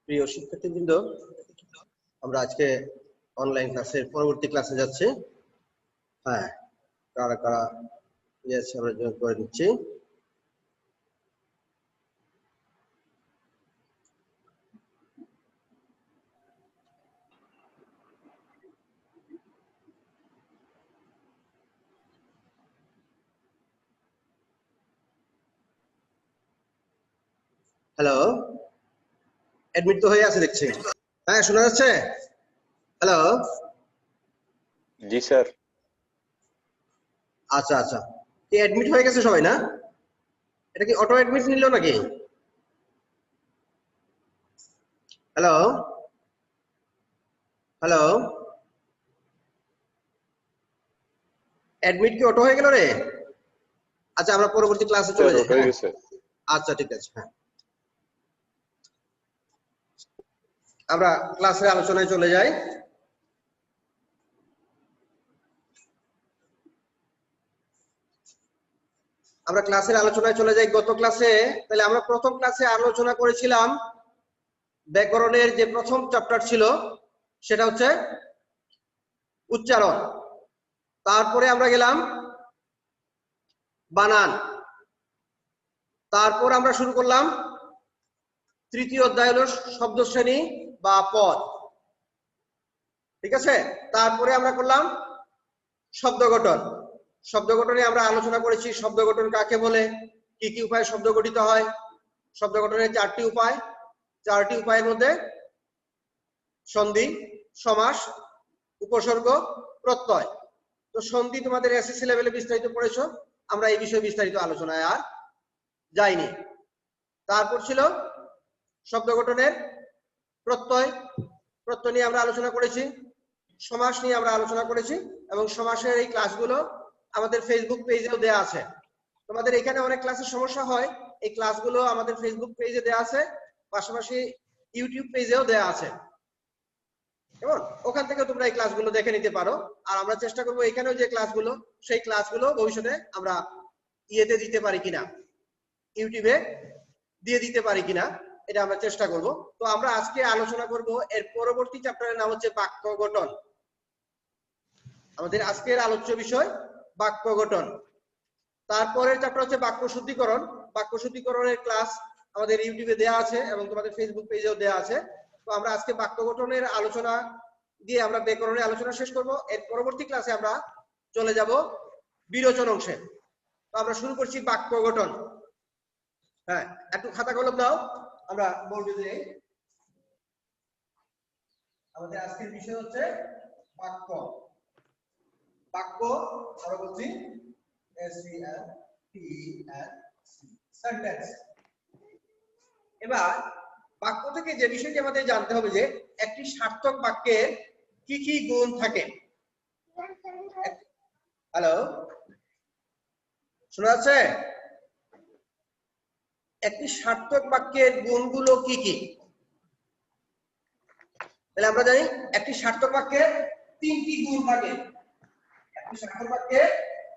প্রিয় শিক্ষার্থীবৃন্দ, আমরা আজকে অনলাইন ক্লাসের পরবর্তী ক্লাসে যাচ্ছি। হ্যাঁ, কারা কারা আমরা জয়েন করে দিচ্ছি। হ্যালো, অ্যাডমিট তো হয়ে আছে দেখছি। হ্যাঁ, শোনা যাচ্ছে? হ্যালো, জি স্যার। আচ্ছা আচ্ছা, কি অ্যাডমিট হয়ে গেছে সবাই? না, এটা কি অটো অ্যাডমিট নিল নাকি? হ্যালো হ্যালো, অ্যাডমিট কি অটো হয়ে গেল রে? আচ্ছা, আমরা পরবর্তী ক্লাসে চলে যাই। হয়ে গেছে। আচ্ছা, ঠিক আছে। হ্যাঁ, আমরা ক্লাসের আলোচনায় চলে যাই। আমরা ক্লাসের আলোচনায় চলে যাই। গত ক্লাসে তাহলে আমরা প্রথম ক্লাসে আলোচনা করেছিলাম ব্যাকরণের যে প্রথম চ্যাপ্টার ছিল সেটা হচ্ছে উচ্চারণ। তারপরে আমরা গেলাম বানান। তারপর আমরা শুরু করলাম তৃতীয় অধ্যায় হলো শব্দ শ্রেণী বা পদ। ঠিক আছে, তারপরে আমরা করলাম শব্দ গঠন। শব্দ গঠনে আমরা আলোচনা করেছি শব্দ গঠন কাকে বলে, কি কি উপায়ে শব্দ গঠিত হয়। শব্দ গঠনের চারটি উপায়। চারটি উপায়ের মধ্যে সন্ধি, সমাস, উপসর্গ, প্রত্যয়। তো সন্ধি তোমাদের এসএসসি লেভেলে বিস্তারিত পড়েছো, আমরা এই বিষয়ে বিস্তারিত আলোচনায় আর যাইনি। তারপর ছিল শব্দ গঠনের প্রত্যয়। প্রত্যয় নিয়ে আমরা আলোচনা করেছি। সমাস নিয়ে আমরা আলোচনা করেছি এবং সমাসের এই ক্লাসগুলো আমাদের ফেসবুক পেজেও দেওয়া আছে। তোমাদের এখানে অনেক ক্লাসের সমস্যা হয়, এই ক্লাসগুলো আমাদের ফেসবুক পেজে দেওয়া আছে, পাশাপাশি ইউটিউব পেজেও দেওয়া আছে। কেমন, ওখান থেকে তোমরা এই ক্লাসগুলো দেখে নিতে পারো। আর আমরা চেষ্টা করবো এখানেও যে ক্লাসগুলো, সেই ক্লাসগুলো ভবিষ্যতে আমরা ইয়েতে দিতে পারি কিনা, ইউটিউবে দিয়ে দিতে পারি কিনা, এটা আমরা চেষ্টা করব। তো আমরা আজকে আলোচনা করব এর পরবর্তী চ্যাপ্টারের নাম হচ্ছে বাক্য গঠন। আমাদের আজকের আলোচ্য বিষয় বাক্য গঠন। তারপরের চ্যাপ্টার হচ্ছে বাক্য শুদ্ধিকরণ। বাক্য শুদ্ধিকরণের ক্লাস আমাদের ইউটিউবে দেওয়া আছে এবং তোমাদের ফেসবুক পেজেও দেওয়া আছে। তো আমরা আজকে বাক্য গঠনের আলোচনা দিয়ে আমরা ব্যাকরণের আলোচনা শেষ করব। এর পরবর্তী ক্লাসে আমরা চলে যাব বিরোচন অংশে। তো আমরা শুরু করছি বাক্য গঠন। হ্যাঁ, একটু খাতা কলম দাও, আমরা বলবো যে আমাদের আজকের বিষয় হচ্ছে বাক্য। বাক্য আমরা বলছি সেন্টেন্স। এবার বাক্য থেকে যে বিষয়টি আমাদের জানতে হবে যে একটি সার্থক বাক্যের কি কি গুণ থাকে। হ্যালো, শোনা যাচ্ছে? একটি সার্থক বাক্যের গুণগুলো কি কি? তাহলে আমরা জানি একটি সার্থক বাক্যের তিনটি গুণ থাকে। একটি সার্থক বাক্যের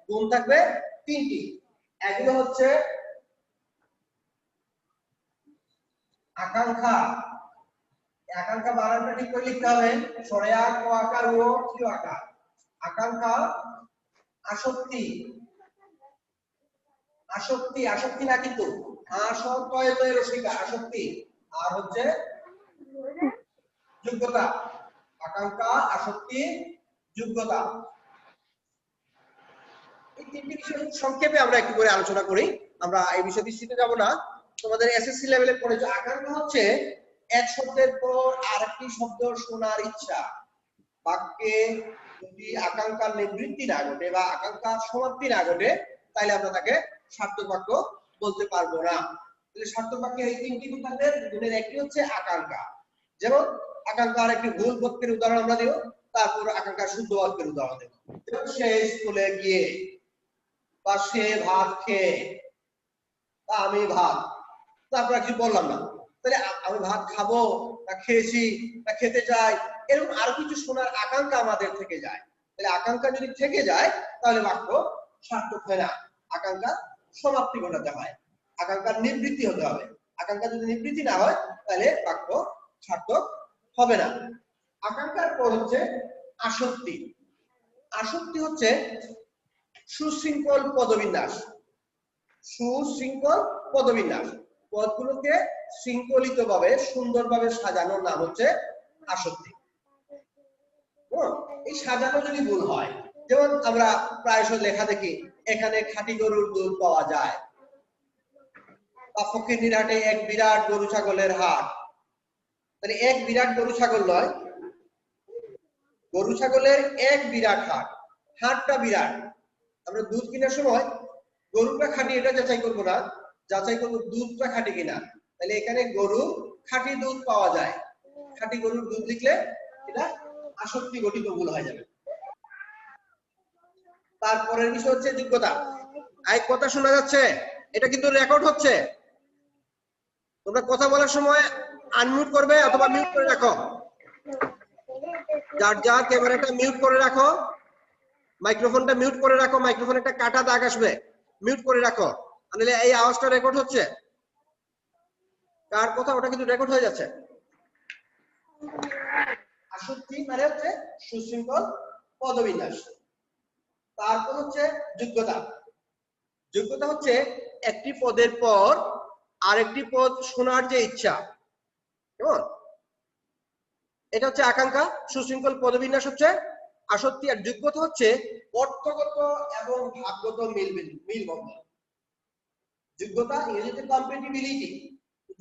গুণ থাকবে তিনটি। এগুলো হচ্ছে আকাঙ্ক্ষা। আকাঙ্ক্ষা বানানটা ঠিক করে লিখতে হবে, সরেয়া ক আকার ও কি আকার। আকাঙ্ক্ষা, আসক্তি। আসক্তি, আসক্তি না কিন্তু আসক্তি। আর হচ্ছে যোগ্যতা। আকাঙ্ক্ষা, আসক্তি, যোগ্যতা। এই তিনটি বিষয় সংক্ষেপে আমরা একটু করে আলোচনা করি। আমরা এই বিষয়ে বিস্তৃত যাব না। তোমাদের এসএসসি লেভেলে পড়েছো আকাঙ্ক্ষা হচ্ছে এক শব্দের পর আরেকটি শব্দ শোনার ইচ্ছা। বাক্যে যদি আকাঙ্ক্ষার নিবৃত্তি না ঘটে বা আকাঙ্ক্ষার সমাপ্তি না ঘটে, তাহলে আমরা তাকে সার্থক বাক্য বলতে পারবো না। তাহলে সার্থক বাক্যের এই তিনটি গুণের একটি হচ্ছে আকাঙ্ক্ষা। যেমন আকাঙ্ক্ষার একটি ভুল বাক্যের উদাহরণ আমরা দেব, তারপর আকাঙ্ক্ষার শুদ্ধ বাক্যের উদাহরণ দেব। যেমন সে স্কুলে গিয়ে, বা সে ভাত খেয়ে, বা আমি ভাত। তারপর কিছু বললাম না, তাহলে আমি ভাত খাবো না খেয়েছি না খেতে চাই, এরকম আরো কিছু শোনার আকাঙ্ক্ষা আমাদের থেকে যায়। তাহলে আকাঙ্ক্ষা যদি থেকে যায় তাহলে বাক্য সার্থক হয় না। আকাঙ্ক্ষা সমাপ্তি ঘটাতে হয়, আকাঙ্ক্ষার নিবৃত্তি হতে হবে। আকাঙ্ক্ষা যদি নিবৃত্তি না হয় তাহলে বাক্য সার্থক হবে না। আকাঙ্ক্ষার পর হচ্ছে আসক্তি। আসক্তি হচ্ছে সুশৃঙ্খল পদবিন্যাস। সুশৃঙ্খল পদবিন্যাস, পদগুলোকে শৃঙ্খলিতভাবে সুন্দরভাবে সাজানোর নাম হচ্ছে আসক্তি। এই সাজানো যদি ভুল হয়, যেমন আমরা প্রায়শই লেখা দেখি এখানে খাঁটি গরুর দুধ পাওয়া যায়, বা ফকিরনির হাটে এক বিরাট গরু ছাগলের হাট। তাহলে এক বিরাট গরু ছাগল নয়, গরু ছাগলের এক বিরাট হাট, হাটটা বিরাট। আমরা দুধ কেনার সময় গরুটা খাঁটি এটা যাচাই করবো না, যাচাই করবো দুধটা খাঁটি কিনা। তাহলে এখানে গরু খাঁটি দুধ পাওয়া যায়, খাঁটি গরুর দুধ লিখলে এটা আসক্তি গঠিত ভুল হয়ে যাবে। তারপরের বিষয় হচ্ছে যোগ্যতা। এই কথা শোনা যাচ্ছে? এটা কিন্তু রেকর্ড হচ্ছে। তোমরা কথা বলার সময় আনমিউট করবে অথবা মিউট করে রাখো। যার যার ক্যামেরাটা মিউট করে রাখো, মাইক্রোফোনটা মিউট করে রাখো, মাইক্রোফোনে একটা কাটা দাগ আসবে, মিউট করে রাখো, তাহলে এই আওয়াজটা রেকর্ড হচ্ছে। কার কথা ওটা কিন্তু রেকর্ড হয়ে যাচ্ছে। আসক্তি মানে হচ্ছে সুশৃঙ্খল পদবিন্যাস। তারপর হচ্ছে যোগ্যতা। যোগ্যতা হচ্ছে একটি পদের পর আরেকটি পদ শোনার যে ইচ্ছা, কেমন? এটা হচ্ছে আকাঙ্ক্ষা, সুশৃঙ্খল পদবিন্যাস হচ্ছে আসক্তি, আর যোগ্যতা হচ্ছে অর্থগত এবং ভাবগত মিলবন্ধন। যোগ্যতা ইংরেজিতে কম্পেটিবিলিটি।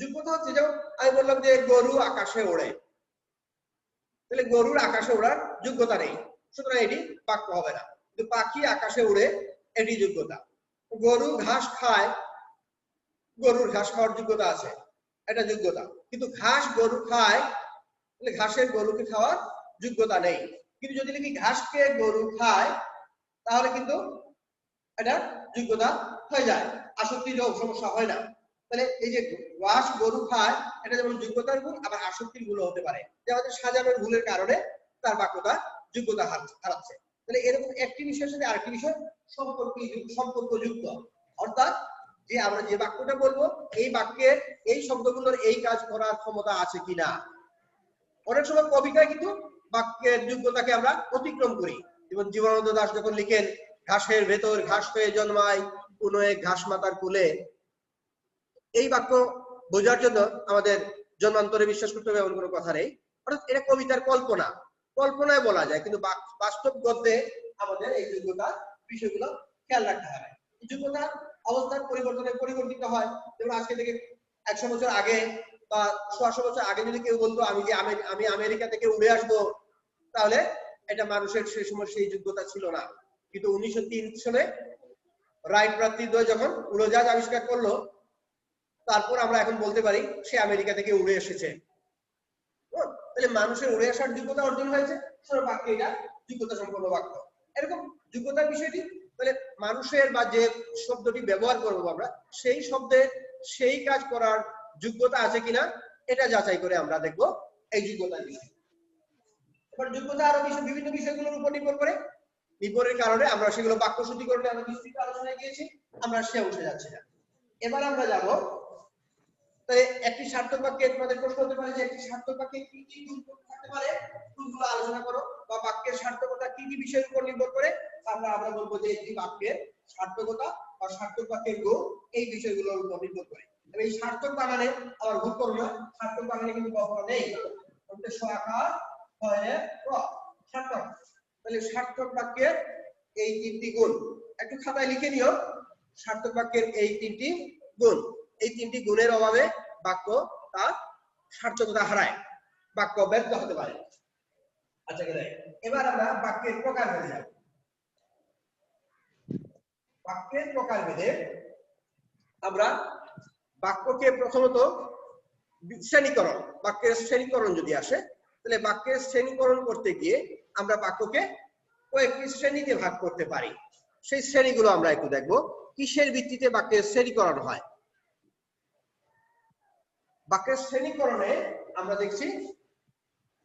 যোগ্যতা হচ্ছে যেমন আমি বললাম যে গরু আকাশে ওড়ে, তাহলে গরুর আকাশে ওড়ার যোগ্যতা নেই, সুতরাং এটি বাক্য হবে না। কিন্তু পাখি আকাশে উড়ে, এটি যোগ্যতা। গরু ঘাস খায়, গরুর ঘাস খাওয়ার যোগ্যতা আছে, এটা যোগ্যতা। কিন্তু ঘাস গরু খায়, তাহলে ঘাসের গরুকে খাওয়ার যোগ্যতা নেই। কিন্তু যদি নাকি ঘাসকে গরু খায়, তাহলে কিন্তু এটা যোগ্যতা হয়ে যায়, আসক্তির সমস্যা হয় না। তাহলে এই যে ঘাস গরু খায়, এটা যেমন যোগ্যতার গুণ, আবার আসক্তির গুণ হতে পারে, যে আমাদের সাজানোর ভুলের কারণে তার বাক্যটা যোগ্যতা হারাচ্ছে। তাহলে এরকম একটি বিষয়ের সাথে আরেকটি বিষয় সম্পর্কযুক্ত, অর্থাৎ যে আমরা যে বাক্যটা বলবো এই বাক্যের এই শব্দগুলোর এই কাজ করার ক্ষমতা আছে কিনা। অনেক সময় কবিতায় কিন্তু বাক্যের যোগ্যতাকে আমরা অতিক্রম করি। যেমন জীবনানন্দ দাশ যখন লিখেন ঘাসের ভেতর ঘাস হয়ে জন্মায় কোনো এক ঘাস মাতার কুলে, এই বাক্য বোঝার জন্য আমাদের জন্মান্তরে বিশ্বাস করতে হবে এমন কোনো কথা নেই। অর্থাৎ এটা কবিতার কল্পনা, কল্পনায় বলা যায়, কিন্তু বাস্তব গদ্যে আমাদের এই যোগ্যতার বিষয়গুলো খেয়াল রাখতে হবে। যোগ্যতার অবস্থার পরিবর্তনে পরিবর্তিত হয়। যেমন আজকে থেকে 100 বছর আগে বা 100 বছর আগে যদি কেউ বলতো আমি আমেরিকা থেকে উড়ে আসবো, তাহলে এটা মানুষের সেই সময় সেই যোগ্যতা ছিল না। কিন্তু 1903 সালে রাইট ভ্রাতৃদ্বয় যখন উড়োজাহাজ আবিষ্কার করলো, তারপর আমরা এখন বলতে পারি সে আমেরিকা থেকে উড়ে এসেছে। তাহলে মানুষের উড়ে আসার যোগ্যতা অর্জন হয়েছে, সব বাক্যে এটা যোগ্যতা সম্পন্ন বাক্য। এরকম যোগ্যতার বিষয়টি, তাহলে মানুষের বা যে শব্দটি ব্যবহার করবো আমরা, সেই শব্দে সেই কাজ করার যোগ্যতা আছে কিনা এটা যাচাই করে আমরা দেখব এই যোগ্যতার বিষয়। এবার যোগ্যতা আরো বিভিন্ন বিষয়গুলোর উপর নির্ভর করে, নির্ভরের কারণে আমরা সেগুলো বাক্য শুদ্ধিকরণে আমরা বিস্তৃত আলোচনায় গিয়েছি, আমরা সে উঠে যাচ্ছি না। এবার আমরা যাব একটি সার্থক বাক্যে তোমাদের প্রশ্ন হতে পারে যে একটি সার্থক বাক্যে কি কি গুণ থাকতে পারে, গুণগুলো আলোচনা করো, বা বাক্যের সার্থকতা কি কি বিষয়ের উপর নির্ভর করে। আমরা বলবো যে একটি বাক্যের সার্থকতা বা সার্থক বাক্যের গুণ এই বিষয়গুলোর উপর নির্ভর করে। এই সার্থক বানানে আবার ভুল করো না, সার্থক বানানে কিন্তু কখনো নেই আকার হয় সার্থক। তাহলে সার্থক বাক্যের এই তিনটি গুণ একটু খাতায় লিখে নিও। সার্থক বাক্যের এই তিনটি গুণ, এই তিনটি গুণের অভাবে বাক্য তার সার্থকতা হারায়, বাক্য ব্যর্থ হতে পারে। আচ্ছা, এবার আমরা বাক্যের প্রকারভেদে যাব। বাক্যের প্রকারভেদে আমরা বাক্যকে প্রথমত শ্রেণীকরণ, বাক্যের শ্রেণীকরণ যদি আসে, তাহলে বাক্যের শ্রেণীকরণ করতে গিয়ে আমরা বাক্যকে কয়েকটি শ্রেণীতে ভাগ করতে পারি। সেই শ্রেণীগুলো আমরা একটু দেখব, কিসের ভিত্তিতে বাক্যের শ্রেণীকরণ হয়। বাক্যের শ্রেণীকরণে আমরা দেখছি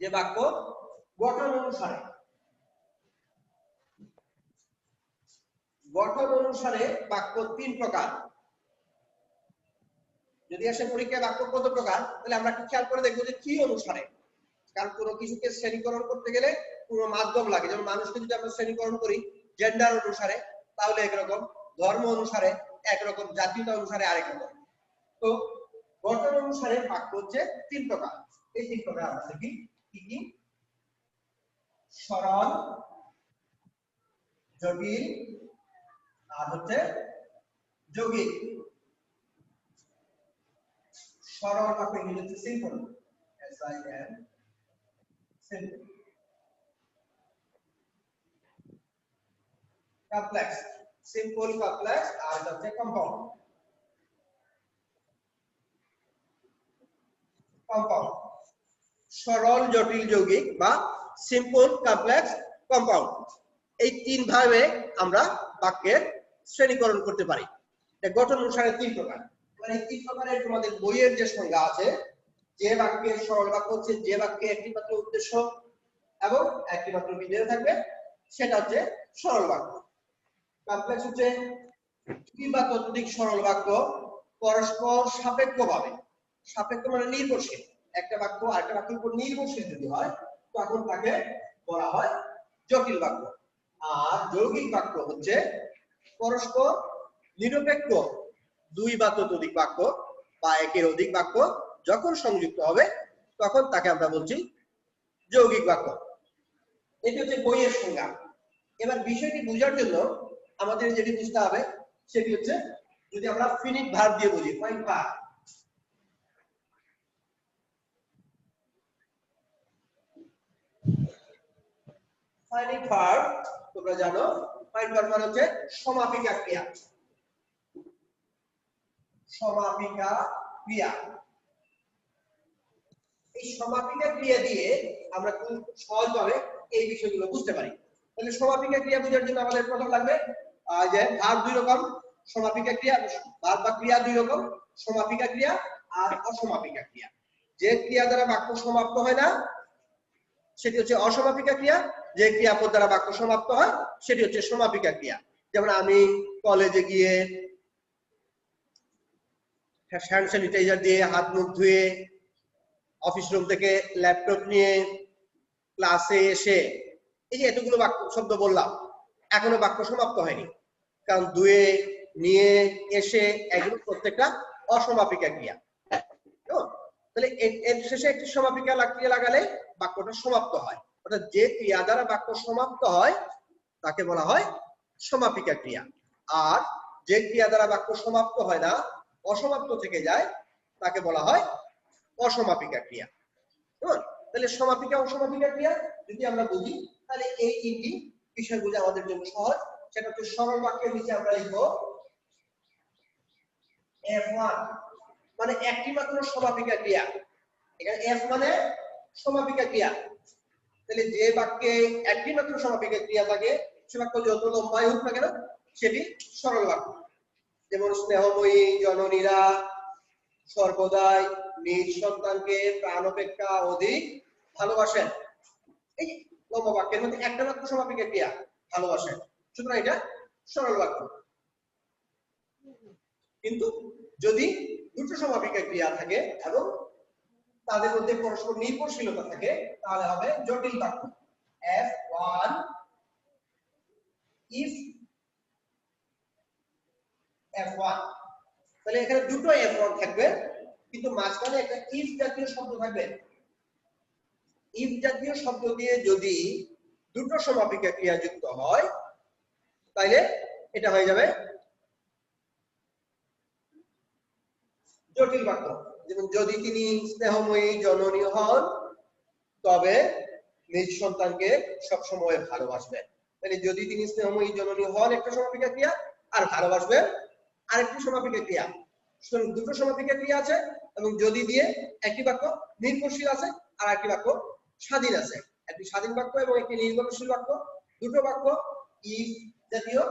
যে বাক্য গঠন অনুসারে, বাক্য তিন প্রকার। যদি আসে পরীক্ষায় বাক্য কত প্রকার, তাহলে আমরা একটু খেয়াল করে দেখবো যে কি অনুসারে। কারণ কোনো কিছুকে শ্রেণীকরণ করতে গেলে কোনো মাধ্যম লাগে। যেমন মানুষকে যদি আমরা শ্রেণীকরণ করি জেন্ডার অনুসারে, তাহলে একরকম, ধর্ম অনুসারে একরকম, জাতীয়তা অনুসারে আরেক রকম। তো গঠন অনুসারে বাক্য হচ্ছে 3 প্রকার। এই 3 প্রকার আমরা দেখি কি কি: সরল, জটিল, আর হচ্ছে যৌগিক। সরল বাক্য ইংরেজি হচ্ছে simple, SIM, simple. Complex, simple, complex, আর এটা হচ্ছে কম্পাউন্ড। কম্পাউন্ড, সরল, জটিল, যৌগিক বা সিম্পল, কমপ্লেক্স, কম্পাউন্ড, এই 3 ভাবে আমরা বাক্যের শ্রেণীকরণ করতে পারি। গঠন অনুসারে 3 প্রকার। মানে 3 প্রকারের তোমাদের বইয়ের যে সংজ্ঞা আছে, যে বাক্যের সরল বাক্য হচ্ছে যে বাক্যে একটি মাত্র উদ্দেশ্য এবং একটি মাত্র বিধেয় থাকবে, সেটা হচ্ছে সরল বাক্য। কমপ্লেক্স হচ্ছে দুই বা ততোধিক সরল বাক্য পরস্পর সাপেক্ষভাবে, সাপেক্ষ মানে নির্ভরশীল, একটা বাক্য আরেকটা বাক্যের উপর নির্ভরশীল যদি হয় তখন তাকে বলা হয় জটিল বাক্য। আর যৌগিক বাক্য হচ্ছে পরস্পর নিরপেক্ষ দুই বা ততোধিক বাক্য বা একের অধিক বাক্য যখন সংযুক্ত হবে তখন তাকে আমরা বলছি যৌগিক বাক্য। এটি হচ্ছে বইয়ের সংজ্ঞা। এবার বিষয়টি বোঝার জন্য আমাদের যেটি বুঝতে হবে সেটি হচ্ছে, যদি আমরা ফিনিট ভার্ব দিয়ে বুঝি, পয়েন্ট ভার্ব। ফাইনিট ভার্ব তোমরা জানো, ফাইনিট ভার্ব মানে হচ্ছে সমাপিকা ক্রিয়া। সমাপিকা ক্রিয়া, এই সমাপিকা ক্রিয়া দিয়ে আমরা খুব সহজভাবে এই বিষয়গুলো বুঝতে পারি। তাহলে সমাপিকা ক্রিয়া বোঝার জন্য আমাদের প্রথম লাগবে যে ভার্ব 2 রকম, সমাপিকা ক্রিয়া, ভার্ব বা ক্রিয়া 2 রকম, সমাপিকা ক্রিয়া আর অসমাপিকা ক্রিয়া। যে ক্রিয়া দ্বারা বাক্য সমাপ্ত হয় না সেটি হচ্ছে অসমাপিকা ক্রিয়া, যে ক্রিয়াপদ দ্বারা বাক্য সমাপ্ত হয় সেটি হচ্ছে সমাপিকা ক্রিয়া। যেমন আমি কলেজে গিয়ে হ্যান্ড স্যানিটাইজার দিয়ে হাত মুখ ধুয়ে, অফিস রুম থেকে ল্যাপটপ নিয়ে ক্লাসে এসে, এই যে এতগুলো বাক্য শব্দ বললাম, এখনো বাক্য সমাপ্ত হয়নি, কারণ ধুয়ে, নিয়ে, এসে, এগুলো প্রত্যেকটা অসমাপিকা ক্রিয়া। তাহলে এর শেষে একটি সমাপিকা ক্রিয়া লাগালে বাক্যটা সমাপ্ত হয়। অর্থাৎ যে ক্রিয়া দ্বারা বাক্য সমাপ্ত হয় তাকে বলা হয় সমাপিকা ক্রিয়া। আর যে ক্রিয়া দ্বারা বাক্য সমাপ্ত হয় না, অসমাপ্ত থেকে যায়, তাকে বলা হয় অসমাপিকা ক্রিয়া। তাহলে সমাপিকা অসমাপিকা ক্রিয়া যদি আমরা বুঝি, তাহলে এই 3টি বিষয় বোঝা আমাদের জন্য সহজ। সেটা হচ্ছে সরল বাক্যের নিচে আমরা লিখবো F1, মানে একটি মাত্র সমাপিকা ক্রিয়া। এখানে F মানে সমাপিকা ক্রিয়া। তাহলে যে বাক্যে একটি মাত্র সমাপিকা ক্রিয়া থাকে সে বাক্য যত লম্বাই হোক না কেন সেটি সরল বাক্য। যেমন স্নেহময়ী জননীরা সর্বদাই নিজ সন্তানকে প্রাণ অপেক্ষা অধিক ভালোবাসেন। এই লম্বা বাক্যের মধ্যে একটা মাত্র সমাপিকা ক্রিয়া ভালোবাসেন, সুতরাং এটা সরল বাক্য। কিন্তু যদি দুটো সমাপিকা ক্রিয়া থাকে এবং তাদের মধ্যে পরস্পর নির্ভরশীলতা থাকে তাহলে হবে জটিল বাক্য। F1 if F1, তাহলে এখানে দুটো F1 থাকবে কিন্তু মাঝখানে একটা if জাতীয় শব্দ থাকবে। if জাতীয় শব্দ দিয়ে যদি দুটো সমাপিকা ক্রিয়া যুক্ত হয় তাহলে এটা হয়ে যাবে জটিল বাক্য। যেমন যদি তিনি স্নেহময়ী জননী হন তবে নিজ সন্তানকে সবসময় ভালোবাসবেন। মানে যদি তিনি স্নেহময়ী জননী হন একটা সমাপিকা ক্রিয়া, আর ভালোবাসবেন আরেকটি সমাপিকা ক্রিয়া। সুতরাং দুটো সমাপিকা ক্রিয়া আছে এবং যদি দিয়ে একটি বাক্য নির্ভরশীল আছে আর একটি বাক্য স্বাধীন আছে। একটি স্বাধীন বাক্য এবং একটি নির্ভরশীল বাক্য, দুটো বাক্য ইফ জাতীয়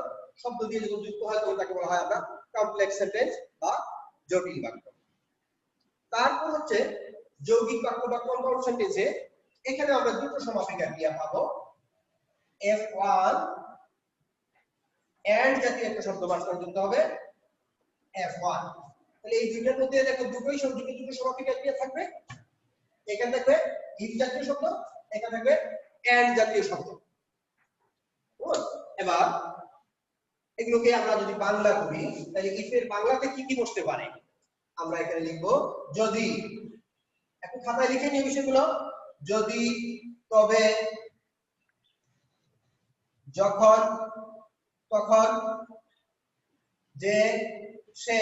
শব্দ দিয়ে যখন যুক্ত হয় তখন তাকে বলা হয় আমরা কমপ্লেক্স সেন্টেন্স বা জটিল বাক্য। তারপর হচ্ছে যৌগিক বাক্য বা কম্পাউন্ড সেন্টেন্সে, এখানে আমরা দুটো সমাপিকা ক্রিয়া পাবো। F1 এন্ড জাতীয় একটা শব্দ মাঝখানে যুক্ত হবে F1, তাহলে এই দুইটার মধ্যে দেখো দুটোই দুটো সমাপিকা ক্রিয়া থাকবে। এখানে থাকবে ইফ জাতীয় শব্দ, এখানে থাকবে এন্ড জাতীয় শব্দ। এবার এগুলোকে আমরা যদি বাংলা করি তাহলে ইফের বাংলাতে কি কি বসতে পারে আমরা এখানে লিখব যদি। এখন খাতায় লিখে নিই বিষয়গুলো। যদি, তবে, যখন, তখন, যে, সে,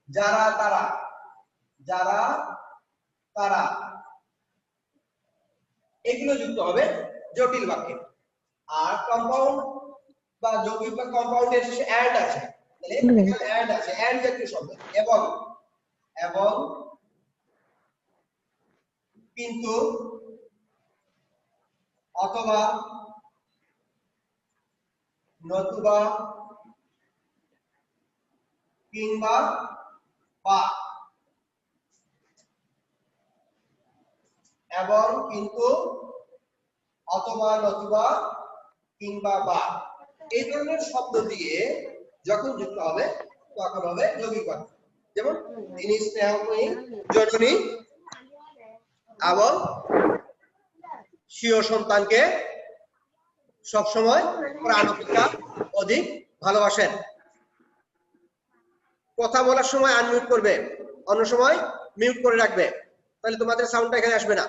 যারা তারা, যারা তারা, এগুলো যুক্ত হবে জটিল বাক্যে। আর কম্পাউন্ড বা যৌগিক বা কম্পাউন্ডের শেষে এন্ড আছে, তাহলে এন্ড আছে, এন্ড জাতীয় শব্দ। এবং, এবং, কিন্তু, অথবা, নতুবা, কিংবা, বা। এবং, কিন্তু, অথবা, নতুবা, কিংবা, বা, এই ধরনের শব্দ দিয়ে যখন যুক্ত হবে তখন হবে যৌগিক বাক্য। যেমন তিনি স্নেহময়ী জননী এবং স্বীয় সন্তানকে সবসময় প্রাণ অপেক্ষা অধিক ভালোবাসেন। কথা বলার সময় আনমিউট করবে, অন্য সময় মিউট করে রাখবে, তাহলে তোমাদের সাউন্ডটা এখানে আসবে না।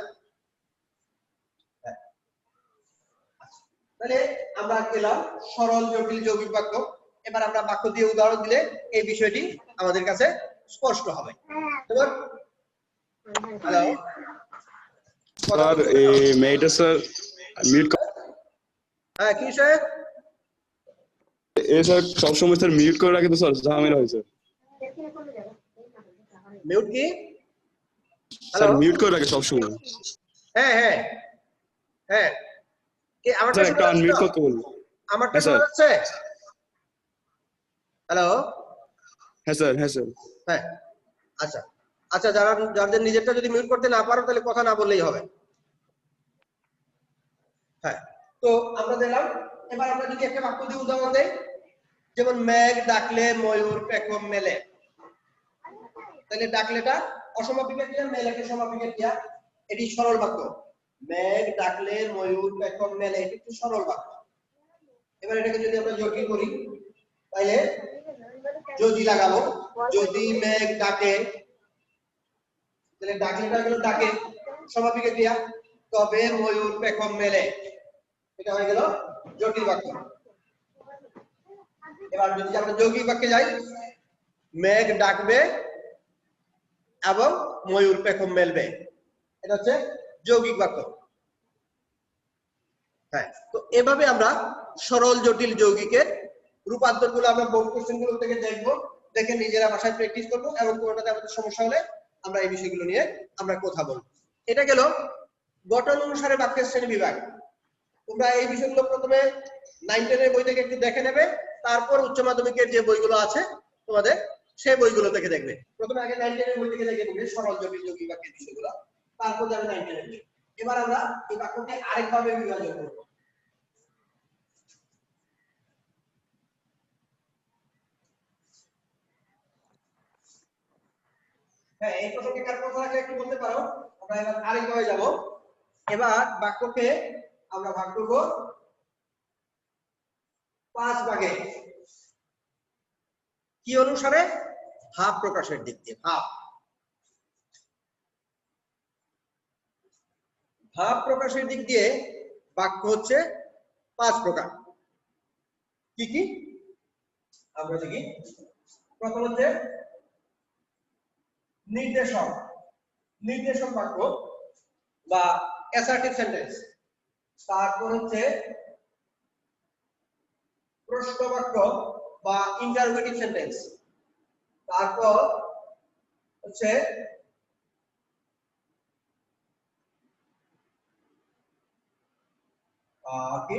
তাহলে আমরা গেলাম সরল জটিল যৌগিক বাক্য। এবার আমরা বাক্য দিয়ে উদাহরণ দিলে এই বিষয়টি আমাদের কাছে স্পষ্ট হবে। যেমন হ্যালো স্যার, এই মেয়েটা স্যার মিউট, হ্যাঁ কি স্যার? এ স্যার সবসময় স্যার মিউট করে রাখে তো স্যার ঝামেলা হয়েছে। মিউট কি? স্যার হ্যালো, মিউট করে রাখে সবসময়। হ্যাঁ হ্যাঁ হ্যাঁ, কি আমারটা স্যার শোনা একটা যাচ্ছে আনমিউট তো? করতে বলবো। আমারটা হ্যাঁ শোনা স্যার, যাচ্ছে? হ্যালো, হ্যাঁ স্যার, হ্যাঁ স্যার। হ্যাঁ আচ্ছা আচ্ছা, যাদের নিজেরটা যদি মিউট করতে না পারো তাহলে কথা না বললেই হবে। হ্যাঁ, তো আমরা দিলাম। এবার আমরা যদি একটা বাক্য দিয়ে উদাহরণ দেই, যেমন মেঘ ডাকলে ময়ূর পেখম মেলে, তাহলে ডাকলেটা অসমাপিকা ক্রিয়া, মেলেটা সমাপিকা ক্রিয়া। এটি সরল বাক্য। মেঘ ডাকলে ময়ূর পেখম মেলে, এটি একটি সরল বাক্য। এবার এটাকে যদি আমরা জটিল করি তাহলে যদি লাগাবো, যদি মেঘ ডাকে, তাহলে ডাকলেটা গেল ডাকে সমাপিকা ক্রিয়া, তবে ময়ূর পেখম মেলে, এটা হয়ে গেল জটিল বাক্য। এবার যদি আমরা যৌগিক বাক্যে যাই, মেঘ ডাকবে এবং ময়ূর পেখম মেলবে, এটা হচ্ছে যৌগিক বাক্য। হ্যাঁ, তো এভাবে আমরা সরল জটিল যৌগিকের রূপান্তর গুলো আমরা বোর্ড কোশ্চেন গুলো থেকে দেখবো, দেখে নিজেরা বাসায় প্র্যাকটিস করবো, এবং কোনোটাতে আমাদের সমস্যা হলে আমরা এই বিষয়গুলো নিয়ে আমরা কথা বলবো। এটা গেল গঠন অনুসারে বাক্যের শ্রেণী বিভাগ। তোমরা এই বিষয়গুলো প্রথমে 9-10 এর বই থেকে একটু দেখে নেবে, তারপর উচ্চ মাধ্যমিকের যে বইগুলো আছে তোমাদের সেই বইগুলো থেকে দেখবে। প্রথমে আগে 9-10 এর বই থেকে দেখে নেবে সরল জটিল যৌগিক বাক্যের বিষয়গুলো, তারপর যাবে 9-10 এর বই। এবার আমরা এই বাক্যকে আরেকভাবে বিভাজন করব। হ্যাঁ, এই প্রসঙ্গে কার কথা থাকলে একটু বলতে পারো। আমরা এবার আরেকভাবে যাব। এবার বাক্যকে আমরা ভাগ করব 5 ভাগে। কি অনুসারে? ভাব প্রকাশের দিক দিয়ে। ভাব প্রকাশের দিক দিয়ে বাক্য হচ্ছে 5 প্রকার। কি কি আমরা দেখি। প্রথম হচ্ছে নির্দেশক, নির্দেশক বাক্য বা অ্যাসার্টিভ সেন্টেন্স। তারপর হচ্ছে প্রশ্ন বাক্য বা ইন্টারোগেটিভ সেন্টেন্স। তারপর হচ্ছে কি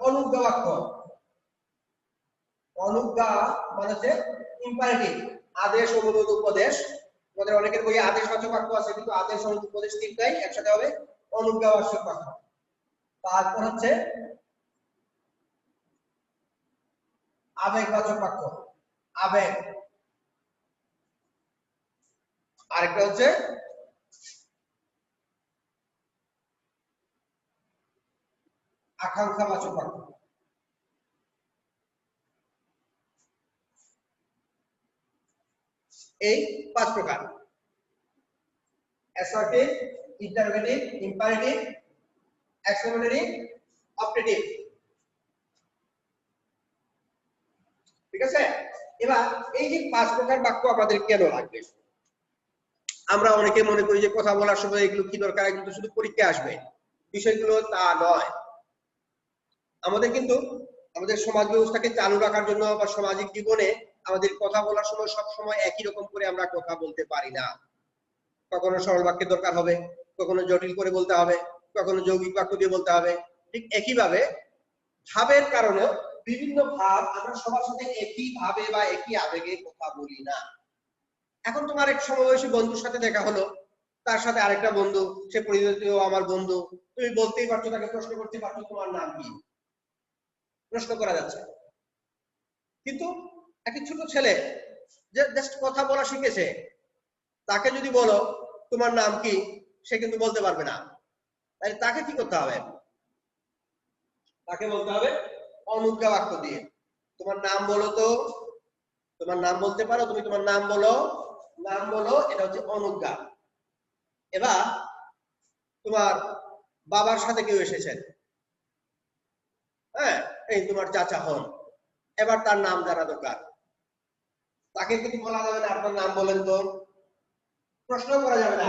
অনুজ্ঞা বাক্য। অনুজ্ঞা মানে হচ্ছে ইম্পারেটিভ, আদেশ, অনুরোধ, উপদেশ। আমাদের অনেকের বইয়ে আদেশবাচক বাক্য আছে, কিন্তু আদেশ, অনুরোধ, উপদেশ তিনটাই একসাথে হবে অনুজ্ঞাবাচক বাক্য। তারপর হচ্ছে আবেগবাচক বাক্য। আবেগ, আরেকটা হচ্ছে আকাঙ্ক্ষাবাচক বাক্য। এই 5 প্রকার: assertive, interrogative, imperative, exclamatory, optative. ঠিক আছে? এবার এই যে 5 প্রকার বাক্য আমাদের কেন লাগবে? আমরা অনেকে মনে করি যে কথা বলার সময় এগুলো কি দরকার, এগুলো শুধু পরীক্ষায় আসবে, বিষয়গুলো তা নয়। আমাদের কিন্তু আমাদের সমাজ ব্যবস্থাকে চালু রাখার জন্য বা সামাজিক জীবনে আমাদের কথা বলার সময় সব সময় একই রকম করে আমরা কথা বলতে পারি না। কখনো সরল বাক্যের দরকার হবে, কখনো জটিল করে বলতে হবে, কখনো যৌগিক বাক্য দিয়ে বলতে হবে। ঠিক একইভাবে ভাবের কারণেও বিভিন্ন ভাব আমরা সবার সাথে একই ভাবে বা একই আবেগে কথা বলি না। এখন তোমার এক সমবয়সী বন্ধুর সাথে দেখা হলো, তার সাথে আরেকটা বন্ধু, সে পরিচিত আমার বন্ধু, তুমি বলতেই পারছো, তাকে প্রশ্ন করতে পারছো তোমার নাম কি, প্রশ্ন করা যাচ্ছে। কিন্তু একটা ছোট ছেলে যে জাস্ট কথা বলা শিখেছে, তাকে যদি বলো তোমার নাম কি, সে কিন্তু বলতে পারবে না। তাই তাকে কি করতে হবে? তাকে বলতে হবে অনুজ্ঞা বাক্য দিয়ে, তোমার নাম বলো তো, তোমার নাম বলতে পারো, তুমি তোমার নাম বলো, নাম বলো, এটা হচ্ছে অনুজ্ঞা। এবার তোমার বাবার সাথে কেউ এসেছেন, হ্যাঁ, এই তোমার চাচা হন, এবার তার নাম জানা দরকার। তাকে কিন্তু বলা যাবে না আপনার নাম বলেন তো, প্রশ্ন করা যাবে না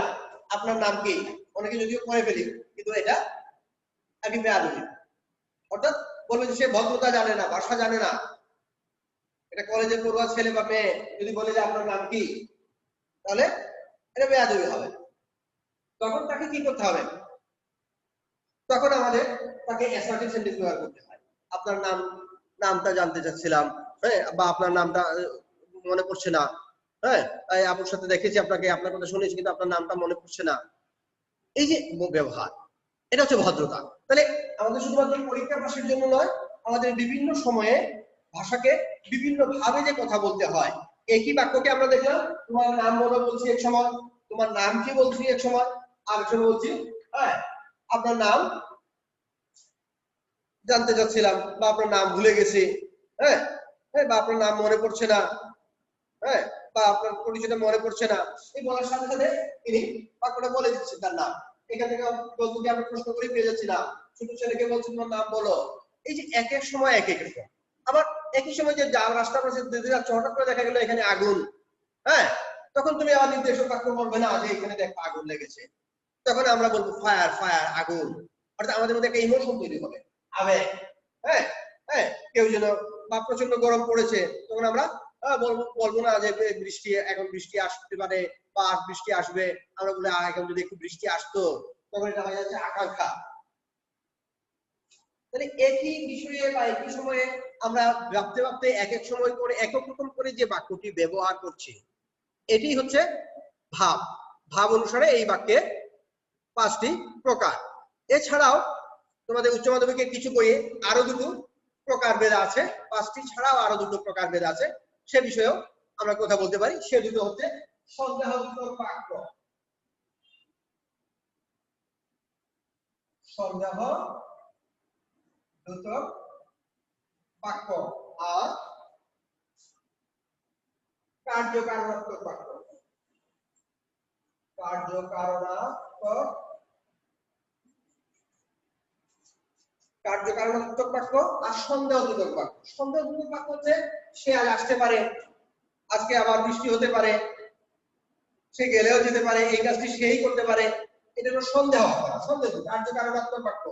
আপনার নাম কি, অনেকে যদিও করে ফেলি, কিন্তু এটা একই বেয়াদবি। অর্থাৎ বলবে যে সে ভদ্রতা জানে না, ভাষা জানে না। এটা কলেজে পড়ুয়া ছেলে বা মেয়ে যদি বলে যে আপনার নাম কি, তাহলে এটা বেয়াদবি হবে। তখন তাকে কি করতে হবে? তখন আমাদের তাকে অ্যাসার্টিভ সেন্টেন্স ব্যবহার করতে হয়। আপনার নামটা জানতে চাচ্ছিলাম, হ্যাঁ, বা আপনার নামটা মনে পড়ছে না, হ্যাঁ, আপুর সাথে দেখেছি আপনাকে, আপনার কথা শুনেছি কিন্তু আপনার নামটা মনে পড়ছে না। এই যে ব্যবহার, এটা হচ্ছে ভদ্রতা। তাহলে আমাদের শুধুমাত্র পরীক্ষা পাশের জন্য নয়, আমাদের বিভিন্ন সময়ে ভাষাকে বিভিন্ন ভাবে যে কথা বলতে হয়। একই বাক্যকে আমরা দেখলাম, তোমার নাম বলো বলছি এক সময়, তোমার নাম কি বলছি এক সময়, আরেক সময় বলছি হ্যাঁ আপনার নাম জানতে চাচ্ছিলাম, বা আপনার নাম ভুলে গেছি, হ্যাঁ, বা আপনার নাম মনে পড়ছে না, হ্যাঁ, বা আপনার পরিচয়টা মনে পড়ছে না। এই বলার সাথে সাথে তিনি বাক্যটা বলে দিচ্ছেন তার নাম। এখান থেকে বন্ধুকে আমরা প্রশ্ন করে পেয়ে যাচ্ছি না, ছোট ছেলেকে বলছি তোমার নাম বলো। এই যে এক এক সময় এক এক রকম। আবার একই সময় যে রাস্তা পাশে দিতে যাচ্ছে, হঠাৎ করে দেখা গেল এখানে আগুন, হ্যাঁ, তখন তুমি আবার নির্দেশক বাক্য বলবে না যে এখানে দেখো আগুন লেগেছে, তখন আমরা বলবো ফায়ার ফায়ার, আগুন। অর্থাৎ আমাদের মধ্যে একটা ইমোশন তৈরি হবে, আবেগ। হ্যাঁ, হ্যাঁ, কেউ যেন বা প্রচন্ড গরম পড়েছে, তখন আমরা বলবো না যে বৃষ্টি, এখন বৃষ্টি আসতে পারে বা বৃষ্টি আসবে, আমরা বলি এখন যদি একটু বৃষ্টি আসতো, তখন এটা হয়ে যাচ্ছে আকাঙ্ক্ষা। তাহলে একই বিষয়ে বা একই সময়ে আমরা ভাবতে ভাবতে এক এক সময় করে এক এক রকম করে যে বাক্যটি ব্যবহার করছি, এটি হচ্ছে ভাব। ভাব অনুসারে এই বাক্যে 5টি প্রকার। এছাড়াও তোমাদের উচ্চ মাধ্যমিকের কিছু বইয়ে আরো দুটো প্রকারভেদ আছে, 5টি ছাড়াও আরো দুটো প্রকারভেদ আছে, সে বিষয়েও আমরা কথা বলতে পারি। সে দুটো হচ্ছে সন্দেহযুক্ত বাক্য, সন্দেহযুক্ত বাক্য, আর কার্যকারণাত্মক বাক্য। কার্যকারণাত্মক বাক্য আর সন্দেহজনক বাক্য। সন্দেহজনক বাক্য হচ্ছে সে আজ আসতে পারে, আজকে আবার বৃষ্টি হতে পারে, সে গেলেও যেতে পারে, এই কাজটি সেই করতে পারে, এটা হলো সন্দেহ করা, সন্দেহ। কার্যকারণাত্মক বাক্য,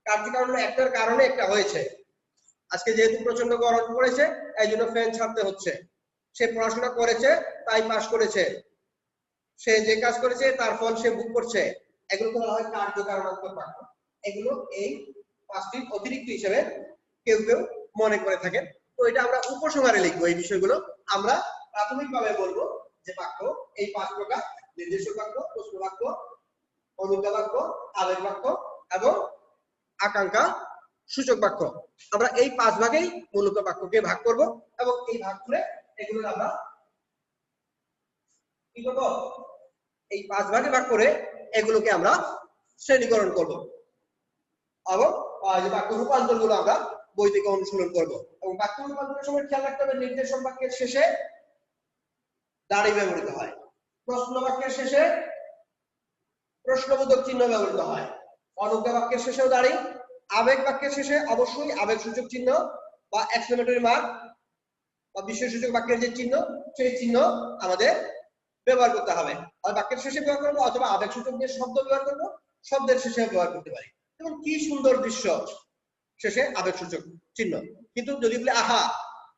কার্যকারণ একটার কারণে একটা হয়েছে, আজকে যেহেতু প্রচন্ড গরম পড়েছে এই জন্য ফ্যান ছাড়তে হচ্ছে, সে পড়াশোনা করেছে তাই পাশ করেছে, সে যে কাজ করেছে তার ফল সে ভোগ করছে, এগুলো বলা হয় কার্যকারণাত্মক বাক্য। এগুলো এই 5টি অতিরিক্ত হিসেবে কেউ কেউ মনে করে থাকেন। তো এটা আমরা উপসংহারে লিখবো এই বিষয়গুলো। আমরা প্রাথমিকভাবে বলবো যে বাক্য এই 5 প্রকার: নির্দেশক বাক্য, প্রশ্ন বাক্য, অনুজ্ঞা বাক্য, আবেগ বাক্য এবং আকাঙ্ক্ষা সূচক বাক্য। আমরা এই 5 ভাগেই মূলত বাক্যকে ভাগ করব এবং এই ভাগ করে এগুলো আমরা কি করব, এই 5 ভাগে ভাগ করে এগুলোকে আমরা শ্রেণীকরণ করব এবং যে বাক্য রূপান্তর গুলো আমরা বই থেকে অনুশীলন করব। এবং বাক্য রূপান্তরের সময় খেয়াল রাখতে হবে নির্দেশক বাক্যের শেষে দাঁড়ি ব্যবহৃত হয়, প্রশ্ন বাক্যের শেষে প্রশ্নবোধক চিহ্ন ব্যবহৃত হয়, অনুজ্ঞা বাক্যের শেষেও দাঁড়ি, আবেগ বাক্যের শেষে অবশ্যই আবেগসূচক চিহ্ন বা এক্সক্লেমেটরি মার্ক বা বিস্ময়সূচক বাক্যের যে চিহ্ন সেই চিহ্ন আমাদের ব্যবহার করতে হবে। আর বাক্যের শেষে ব্যবহার করবো অথবা আবেগসূচক যে শব্দ ব্যবহার করবো শব্দের শেষে ব্যবহার করতে পারি। যেমন কি সুন্দর দৃশ্য, শেষে আবেগসূচক চিহ্ন। কিন্তু যদি বলি আহা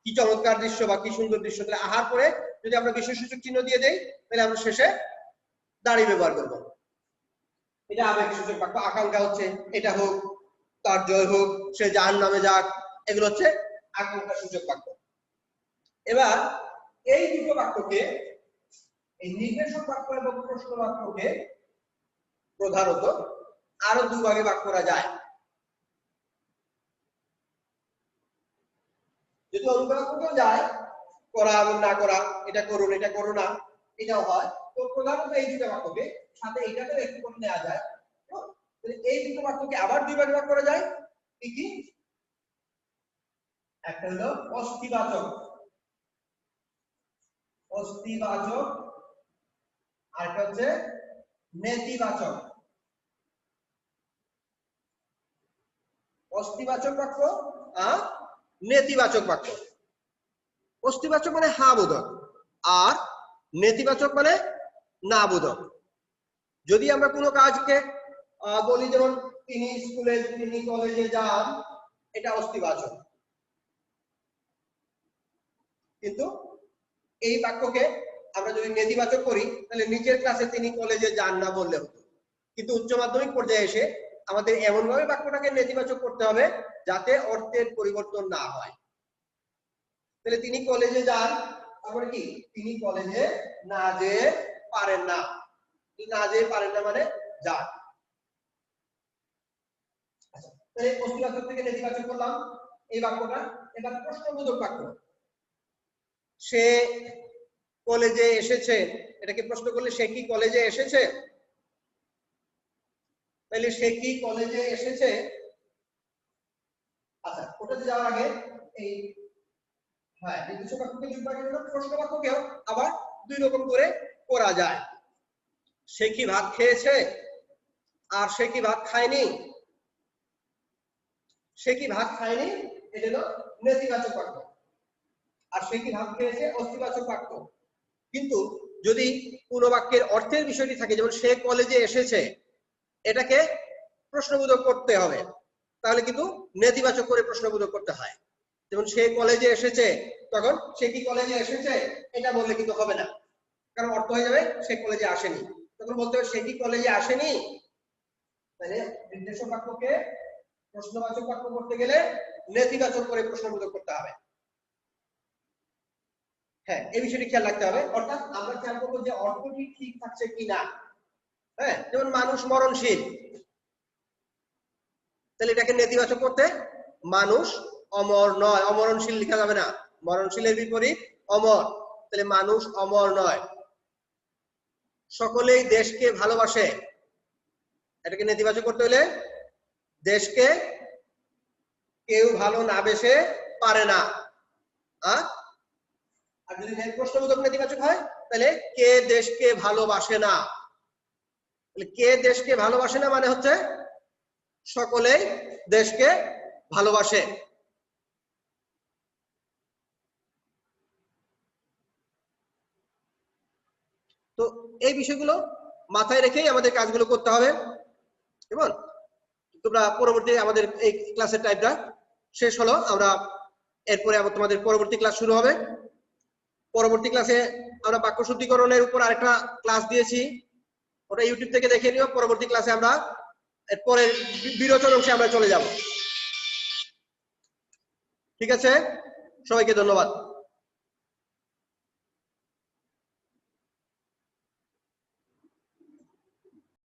কি চমৎকার দৃশ্য বা কি সুন্দর দৃশ্য, তাহলে আহার পরে যদি আমরা বিস্ময়সূচক চিহ্ন দিয়ে দেই তাহলে আমরা শেষে দাঁড়ি ব্যবহার করব। এটা আবেগসূচক বাক্য। আকাঙ্ক্ষা হচ্ছে এটা হোক, তার জয় হোক, সে জাহান্নামে যাক, এগুলো হচ্ছে আকাঙ্ক্ষা সূচক বাক্য। এবার এই দুটো বাক্যকে, এই নির্দেশক বাক্য এবং প্রশ্ন বাক্যকে প্রধানত আরো দুভাগে ভাগ করা যায়। যদি অনুবাদ করতেও যায়, করা এবং না করা, এটা করুন এটা করো না, এটাও হয়। তো প্রধানত এই দুটো বাক্যকে সাথে এটাকেও একটু করে নেওয়া যায়। এই দুটো বাক্যকে আবার দুই ভাগে ভাগ করা যায়। কি কি? একটা হলো অস্তিবাচক, অস্তিবাচক, আর একটা হচ্ছে নেতিবাচক। অস্তিবাচক বাক্য আর নেতিবাচক বাক্য। অস্তিবাচক মানে হা বোধক আর নেতিবাচক মানে না বোধক। যদি আমরা কোনো কাজকে বলি যেমন তিনি স্কুলে তিনি কলেজে যান, এটা অস্তিবাচক। কিন্তু এই বাক্যকে আমরা যদি নেতিবাচক করি তাহলে নিচের ক্লাসে তিনি কলেজে যান না বললে হতো। কিন্তু উচ্চ মাধ্যমিক পর্যায়ে এসে আমাদের এমন ভাবে বাক্যটাকে নেতিবাচক করতে হবে যাতে অর্থের পরিবর্তন না হয়। তাহলে তিনি কলেজে যান, তারপরে কি তিনি কলেজে না যেয়ে পারেন না, না যেয়ে পারেন না মানে যান। আচ্ছা, তাহলে অস্তিবাচক থেকে নেতিবাচক করলাম এই বাক্যটা। এবার প্রশ্নবোধক বাক্য। সে কলেজে এসেছে, এটাকে প্রশ্ন করলে সে কি কলেজে এসেছে, তাহলে সে কি কলেজে এসেছে। আচ্ছা, ওটাতে যাওয়ার আগে এই নির্দেশক বাক্যকে যুক্ত করার জন্য প্রশ্ন বাক্যকেও আবার দুই রকম করে করা যায়। সে কি ভাত খেয়েছে আর সে কি ভাত খায়নি। সে কি ভাত খায়নি এটা হলো নেতিবাচক বাক্য, আর সে কি ভাত খেয়েছে অস্তিবাচক বাক্য। কিন্তু যদি পুরো বাক্যের অর্থের বিষয়টি থাকে, যেমন সে কলেজে এসেছে, এটাকে প্রশ্নবোধক করতে হবে, তাহলে কিন্তু নেতিবাচক করে প্রশ্নবোধক করতে হয়। যেমন সে কলেজে এসেছে, তখন সে কি কলেজে এসেছে এটা বললে কিন্তু হবে না, কারণ অর্থ হয়ে যাবে সে কলেজে আসেনি। তখন বলতে হবে সে কি কলেজে আসেনি। তাহলে নির্দেশক বাক্যকে প্রশ্নবাচক বাক্য করতে গেলে নেতিবাচক করে প্রশ্নবোধক করতে হবে। হ্যাঁ, এই বিষয়টি খেয়াল রাখতে হবে। অর্থাৎ আমরা খেয়াল করবো যে অর্থটি ঠিক থাকছে কিনা। হ্যাঁ, যেমন মানুষ মরণশীল, তাহলে এটাকে নেতিবাচক করতে মানুষ অমর নয়, অমরণশীল লেখা যাবে না, মরণশীলের বিপরীত অমর। তাহলে মানুষ অমর নয়। সকলেই দেশকে ভালোবাসে, এটাকে নেতিবাচক করতে হলে দেশকে কেউ ভালো না বেসে পারে না। আর যদি প্রশ্নবোধক নেতিবাচক হয় তাহলে কে দেশকে ভালোবাসে না। তাহলে কে দেশকে ভালোবাসে না মানে হচ্ছে সকলেই দেশকে ভালোবাসে। তো এই বিষয়গুলো মাথায় রেখেই আমাদের কাজগুলো করতে হবে। এবং তোমরা পরবর্তী আমাদের এই ক্লাসের টাইমটা শেষ হলো, আমরা এরপরে আবার তোমাদের পরবর্তী ক্লাস শুরু হবে। পরবর্তী ক্লাসে আমরা বাক্য শুদ্ধিকরণের উপর আরেকটা ক্লাস দিয়েছি, ওটা ইউটিউব থেকে দেখে নিও। পরবর্তী ক্লাসে আমরা এরপরে বিরোচন অংশে আমরা চলে যাব। ঠিক আছে, সবাইকে ধন্যবাদ।